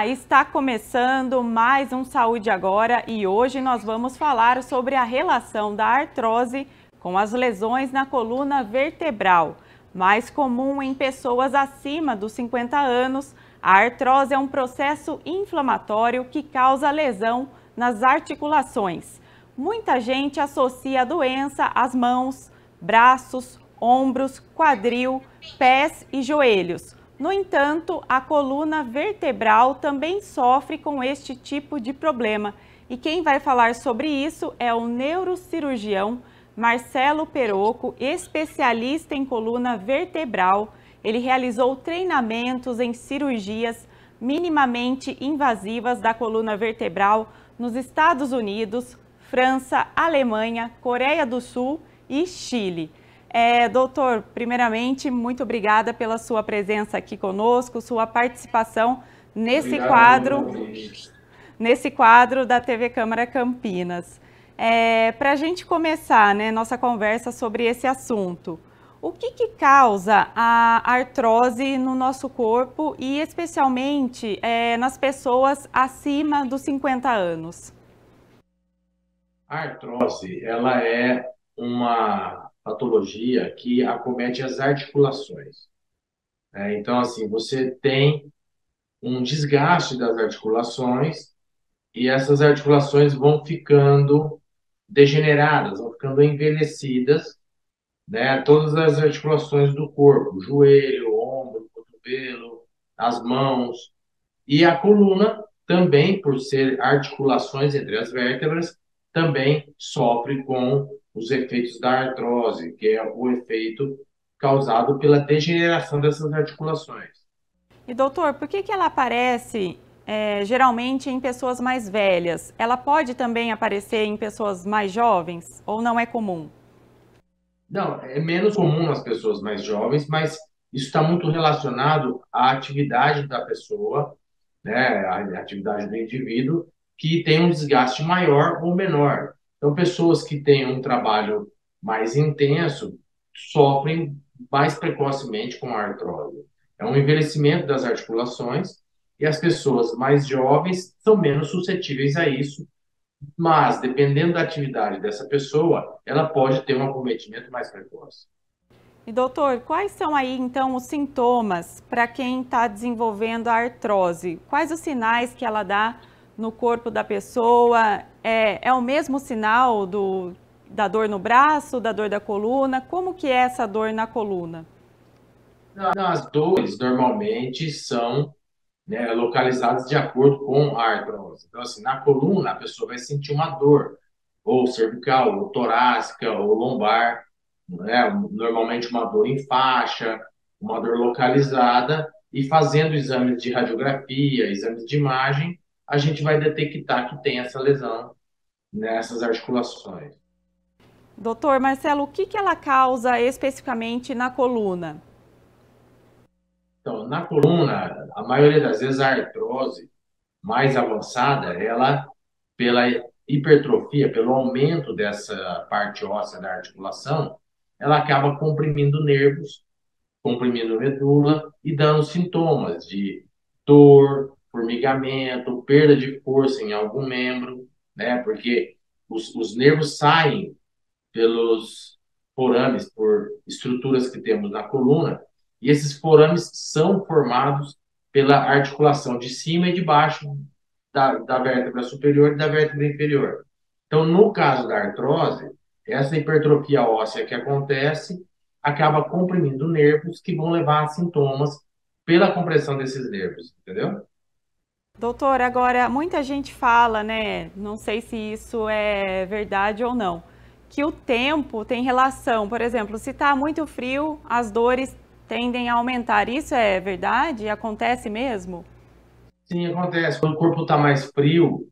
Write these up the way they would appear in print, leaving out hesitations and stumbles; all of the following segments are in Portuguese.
Olá, está começando mais um Saúde Agora e hoje nós vamos falar sobre a relação da artrose com as lesões na coluna vertebral. Mais comum em pessoas acima dos 50 anos, a artrose é um processo inflamatório que causa lesão nas articulações. Muita gente associa a doença às mãos, braços, ombros, quadril, pés e joelhos. No entanto, a coluna vertebral também sofre com este tipo de problema. E quem vai falar sobre isso é o neurocirurgião Marcelo Perocco, especialista em coluna vertebral. Ele realizou treinamentos em cirurgias minimamente invasivas da coluna vertebral nos Estados Unidos, França, Alemanha, Coreia do Sul e Chile. Doutor, primeiramente, muito obrigada pela sua presença aqui conosco, sua participação nesse quadro da TV Câmara Campinas. Para a gente começar, né, nossa conversa sobre esse assunto, o que causa a artrose no nosso corpo e especialmente nas pessoas acima dos 50 anos? A artrose, ela é uma patologia que acomete as articulações, né? Então, assim, você tem um desgaste das articulações e essas articulações vão ficando degeneradas, vão ficando envelhecidas, né? Todas as articulações do corpo, joelho, ombro, cotovelo, as mãos. E a coluna também, por ser articulações entre as vértebras, também sofre com os efeitos da artrose, que é o efeito causado pela degeneração dessas articulações. E doutor, por que ela aparece geralmente em pessoas mais velhas? Ela pode também aparecer em pessoas mais jovens ou não é comum? Não, é menos comum nas pessoas mais jovens, mas isso está muito relacionado à atividade da pessoa, né, à atividade do indivíduo, que tem um desgaste maior ou menor. Então, pessoas que têm um trabalho mais intenso sofrem mais precocemente com a artrose. É um envelhecimento das articulações e as pessoas mais jovens são menos suscetíveis a isso, mas dependendo da atividade dessa pessoa, ela pode ter um acometimento mais precoce. E doutor, quais são aí então os sintomas para quem está desenvolvendo a artrose? Quais os sinais que ela dá no corpo da pessoa? É o mesmo sinal da dor no braço, da dor da coluna? Como que é essa dor na coluna? As dores normalmente são, né, localizadas de acordo com a artrose. Então, assim, na coluna, a pessoa vai sentir uma dor, ou cervical, ou torácica, ou lombar, né? Normalmente uma dor em faixa, uma dor localizada, e fazendo exames de radiografia, exames de imagem, a gente vai detectar que tem essa lesão nessas articulações. Doutor Marcelo, o que ela causa especificamente na coluna? Então, na coluna, a maioria das vezes a artrose mais avançada, ela, pela hipertrofia, pelo aumento dessa parte óssea da articulação, ela acaba comprimindo nervos, comprimindo medula e dando sintomas de dor, formigamento, perda de força em algum membro, né? Porque os nervos saem pelos forames, por estruturas que temos na coluna, e esses forames são formados pela articulação de cima e de baixo da vértebra superior e da vértebra inferior. Então, no caso da artrose, essa hipertrofia óssea que acontece acaba comprimindo nervos que vão levar a sintomas pela compressão desses nervos, entendeu? Doutor, agora muita gente fala, né? Não sei se isso é verdade ou não, que o tempo tem relação. Por exemplo, se está muito frio, as dores tendem a aumentar. Isso é verdade? Acontece mesmo? Sim, acontece. Quando o corpo está mais frio,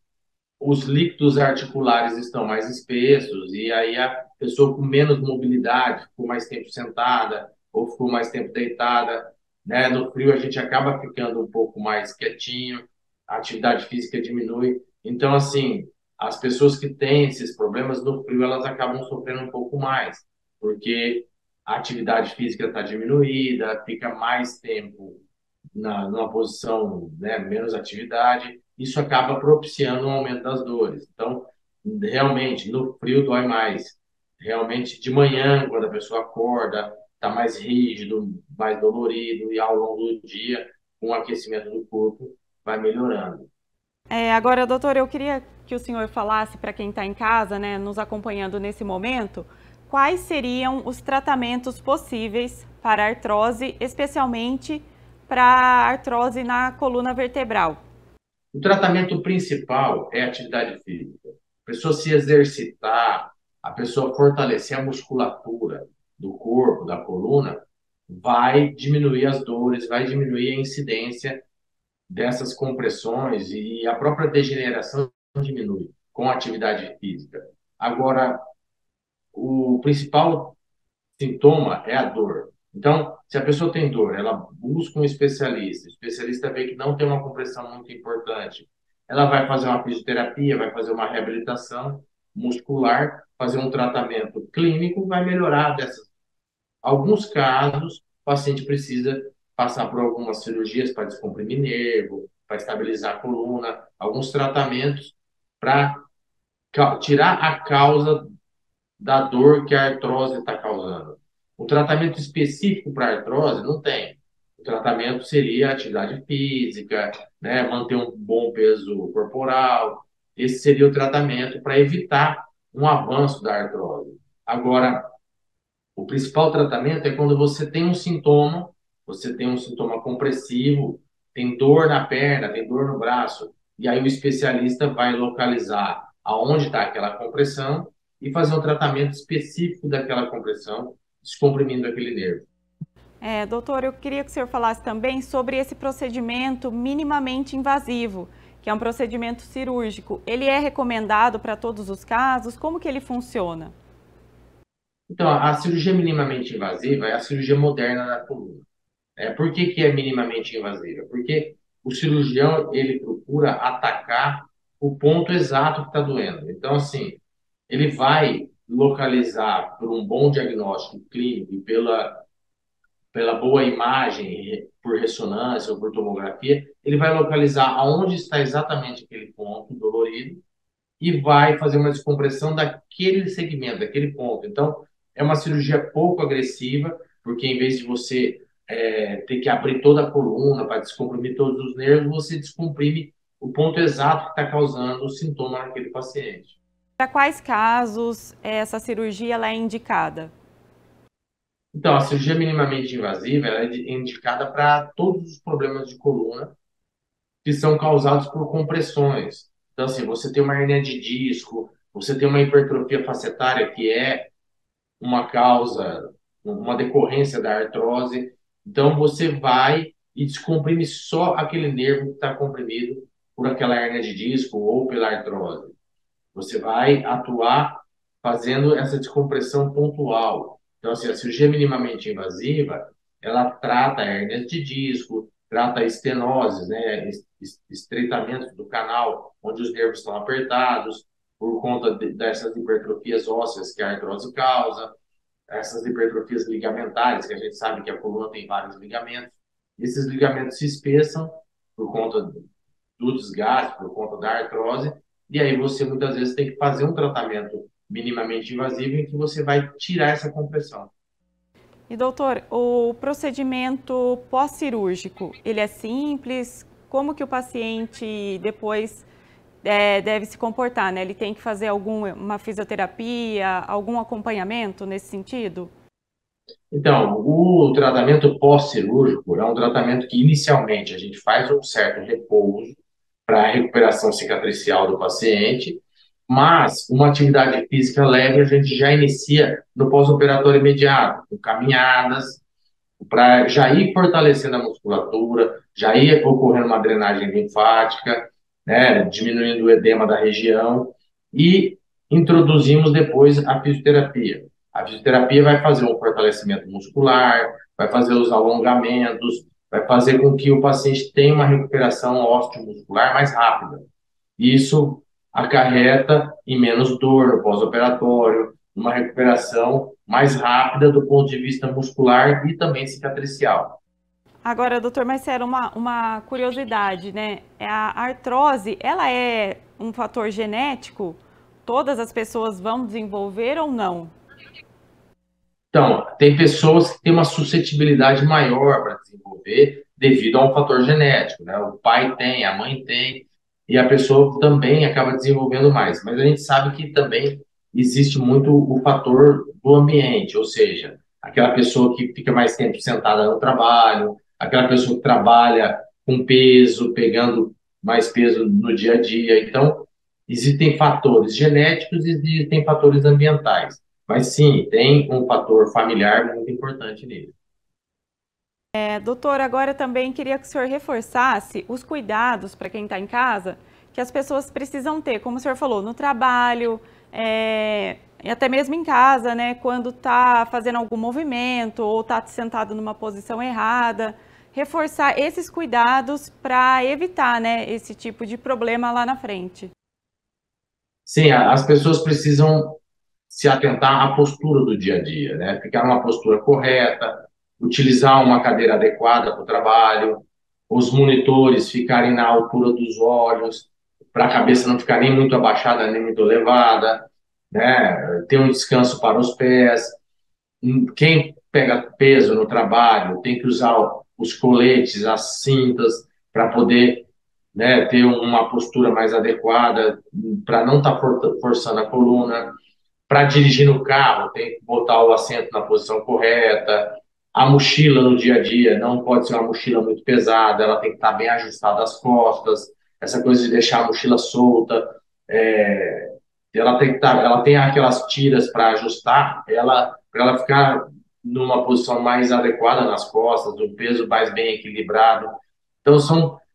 os líquidos articulares estão mais espessos e aí a pessoa com menos mobilidade ficou mais tempo sentada ou ficou mais tempo deitada, né? No frio a gente acaba ficando um pouco mais quietinho, a atividade física diminui. Então, assim, as pessoas que têm esses problemas no frio, elas acabam sofrendo um pouco mais, porque a atividade física está diminuída, fica mais tempo numa posição, né, menos atividade, isso acaba propiciando um aumento das dores. Então, realmente, no frio dói mais. Realmente, de manhã, quando a pessoa acorda, está mais rígido, mais dolorido, e ao longo do dia, com o aquecimento do corpo, vai melhorando. Agora, doutor, eu queria que o senhor falasse para quem está em casa, né, nos acompanhando nesse momento, quais seriam os tratamentos possíveis para artrose, especialmente para artrose na coluna vertebral. O tratamento principal é a atividade física. A pessoa se exercitar, a pessoa fortalecer a musculatura do corpo, da coluna, vai diminuir as dores, vai diminuir a incidência dessas compressões e a própria degeneração diminui com a atividade física. Agora, o principal sintoma é a dor. Então, se a pessoa tem dor, ela busca um especialista, o especialista vê que não tem uma compressão muito importante, ela vai fazer uma fisioterapia, vai fazer uma reabilitação muscular, fazer um tratamento clínico, vai melhorar dessas. Alguns casos, o paciente precisa passar por algumas cirurgias para descomprimir nervo, para estabilizar a coluna, alguns tratamentos para tirar a causa da dor que a artrose está causando. O tratamento específico para artrose não tem. O tratamento seria atividade física, né, manter um bom peso corporal. Esse seria o tratamento para evitar um avanço da artrose. Agora, o principal tratamento é quando você tem um sintoma compressivo, tem dor na perna, tem dor no braço, e aí o especialista vai localizar aonde está aquela compressão e fazer um tratamento específico daquela compressão, descomprimindo aquele nervo. Doutor, eu queria que o senhor falasse também sobre esse procedimento minimamente invasivo, que é um procedimento cirúrgico. Ele é recomendado para todos os casos? Como que ele funciona? Então, a cirurgia minimamente invasiva é a cirurgia moderna da coluna. Por que que é minimamente invasiva? Porque o cirurgião, ele procura atacar o ponto exato que está doendo. Então, assim, ele vai localizar por um bom diagnóstico clínico e pela boa imagem, por ressonância ou por tomografia, ele vai localizar aonde está exatamente aquele ponto dolorido e vai fazer uma descompressão daquele segmento, daquele ponto. Então, é uma cirurgia pouco agressiva, porque em vez de você ter que abrir toda a coluna para descomprimir todos os nervos, você descomprime o ponto exato que está causando o sintoma naquele paciente. Para quais casos essa cirurgia ela é indicada? Então, a cirurgia minimamente invasiva ela é indicada para todos os problemas de coluna que são causados por compressões. Então, assim, você tem uma hernia de disco, você tem uma hipertrofia facetária, que é uma causa, uma decorrência da artrose. Então, você vai e descomprime só aquele nervo que está comprimido por aquela hernia de disco ou pela artrose. Você vai atuar fazendo essa descompressão pontual. Então, assim, a cirurgia minimamente invasiva, ela trata hérnias de disco, trata estenoses, né, estreitamentos do canal, onde os nervos estão apertados, por conta dessas hipertrofias ósseas que a artrose causa, essas hipertrofias ligamentares, que a gente sabe que a coluna tem vários ligamentos. Esses ligamentos se espessam por conta do desgaste, por conta da artrose, e aí você muitas vezes tem que fazer um tratamento minimamente invasivo em que você vai tirar essa compressão. E doutor, o procedimento pós-cirúrgico, ele é simples? Como que o paciente depois deve se comportar, né? Ele tem que fazer uma fisioterapia, algum acompanhamento nesse sentido? Então, o tratamento pós-cirúrgico é um tratamento que inicialmente a gente faz um certo repouso para a recuperação cicatricial do paciente, mas uma atividade física leve a gente já inicia no pós-operatório imediato, com caminhadas, para já ir fortalecendo a musculatura, já ir ocorrendo uma drenagem linfática, né, diminuindo o edema da região e introduzimos depois a fisioterapia. A fisioterapia vai fazer um fortalecimento muscular, vai fazer os alongamentos, vai fazer com que o paciente tenha uma recuperação osteomuscular mais rápida. Isso acarreta em menos dor no pós-operatório, uma recuperação mais rápida do ponto de vista muscular e também cicatricial. Agora, doutor Marcelo, uma curiosidade, né? A artrose, ela é um fator genético? Todas as pessoas vão desenvolver ou não? Então, tem pessoas que têm uma suscetibilidade maior para desenvolver devido a um fator genético, né? O pai tem, a mãe tem, e a pessoa também acaba desenvolvendo mais. Mas a gente sabe que também existe muito o fator do ambiente, ou seja, aquela pessoa que fica mais tempo sentada no trabalho, aquela pessoa que trabalha com peso, pegando mais peso no dia a dia. Então, existem fatores genéticos e existem fatores ambientais. Mas sim, tem um fator familiar muito importante nisso. Doutor, agora também queria que o senhor reforçasse os cuidados para quem está em casa, que as pessoas precisam ter, como o senhor falou, no trabalho, e até mesmo em casa, né? Quando está fazendo algum movimento ou está sentado numa posição errada. Reforçar esses cuidados para evitar, né, esse tipo de problema lá na frente. Sim, as pessoas precisam se atentar à postura do dia a dia, né? Ficar numa postura correta, utilizar uma cadeira adequada para o trabalho, os monitores ficarem na altura dos olhos, para a cabeça não ficar nem muito abaixada nem muito elevada, né? Ter um descanso para os pés. Quem pega peso no trabalho tem que usar os coletes, as cintas, para poder, né, ter uma postura mais adequada, para não estar forçando a coluna. Para dirigir no carro, tem que botar o assento na posição correta. A mochila no dia a dia não pode ser uma mochila muito pesada, ela tem que estar bem ajustada às costas. Essa coisa de deixar a mochila solta, é, ela tem que estar, ela tem aquelas tiras para ajustar, ela para ela ficar numa posição mais adequada nas costas, um peso mais bem equilibrado. Então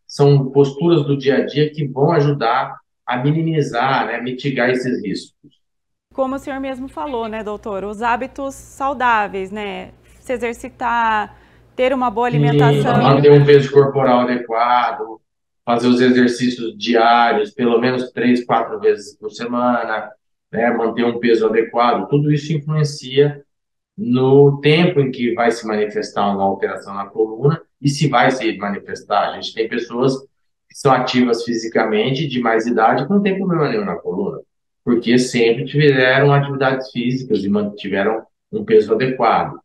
são posturas do dia a dia que vão ajudar a minimizar, né, mitigar esses riscos. Como o senhor mesmo falou, né, doutor? Os hábitos saudáveis, né? Se exercitar, ter uma boa Sim, alimentação. manter um peso corporal adequado, fazer os exercícios diários, pelo menos 3, 4 vezes por semana, né? Manter um peso adequado, tudo isso influencia no tempo em que vai se manifestar uma alteração na coluna e se vai se manifestar. A gente tem pessoas que são ativas fisicamente, de mais idade, que não tem problema nenhum na coluna, porque sempre tiveram atividades físicas e mantiveram um peso adequado.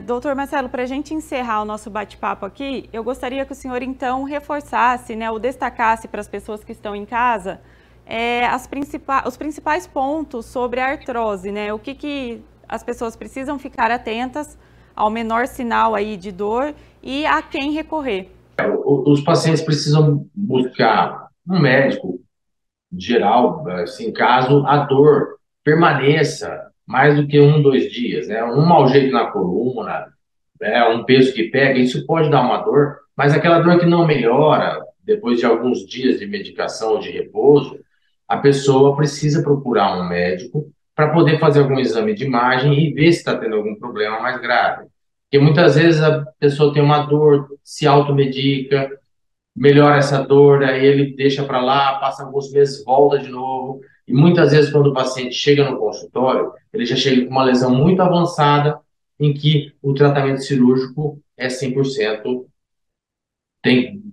Doutor Marcelo, para a gente encerrar o nosso bate-papo aqui, eu gostaria que o senhor então reforçasse, né, ou destacasse para as pessoas que estão em casa os principais pontos sobre a artrose, né? O que as pessoas precisam ficar atentas ao menor sinal aí de dor e a quem recorrer. Os pacientes precisam buscar um médico geral, assim, caso a dor permaneça mais do que 1, 2 dias, né? Um mau jeito na coluna, um peso que pega, isso pode dar uma dor, mas aquela dor que não melhora depois de alguns dias de medicação ou de repouso, a pessoa precisa procurar um médico para poder fazer algum exame de imagem e ver se está tendo algum problema mais grave. Porque muitas vezes a pessoa tem uma dor, se automedica, melhora essa dor, aí ele deixa para lá, passa alguns meses, volta de novo. E muitas vezes, quando o paciente chega no consultório, ele já chega com uma lesão muito avançada, em que o tratamento cirúrgico é 100%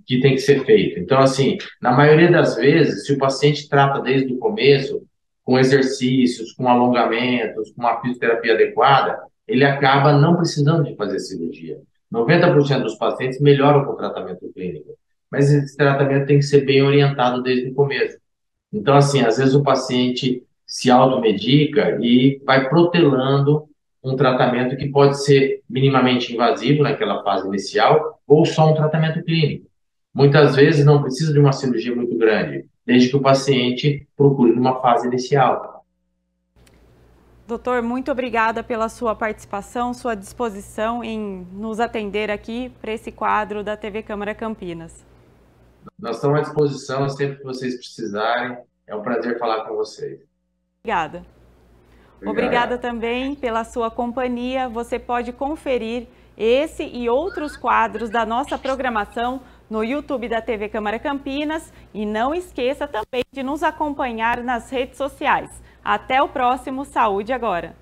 que tem que ser feito. Então, assim, na maioria das vezes, se o paciente trata desde o começo, com exercícios, com alongamentos, com uma fisioterapia adequada, ele acaba não precisando de fazer cirurgia. 90% dos pacientes melhoram com o tratamento clínico, mas esse tratamento tem que ser bem orientado desde o começo. Então, assim, às vezes o paciente se automedica e vai protelando um tratamento que pode ser minimamente invasivo naquela fase inicial ou só um tratamento clínico. Muitas vezes não precisa de uma cirurgia muito grande, desde que o paciente procure numa fase inicial. Doutor, muito obrigada pela sua participação, sua disposição em nos atender aqui para esse quadro da TV Câmara Campinas. Nós estamos à disposição sempre que vocês precisarem. É um prazer falar com vocês. Obrigada. Obrigada também pela sua companhia. Você pode conferir esse e outros quadros da nossa programação no YouTube da TV Câmara Campinas e não esqueça também de nos acompanhar nas redes sociais. Até o próximo Saúde Agora!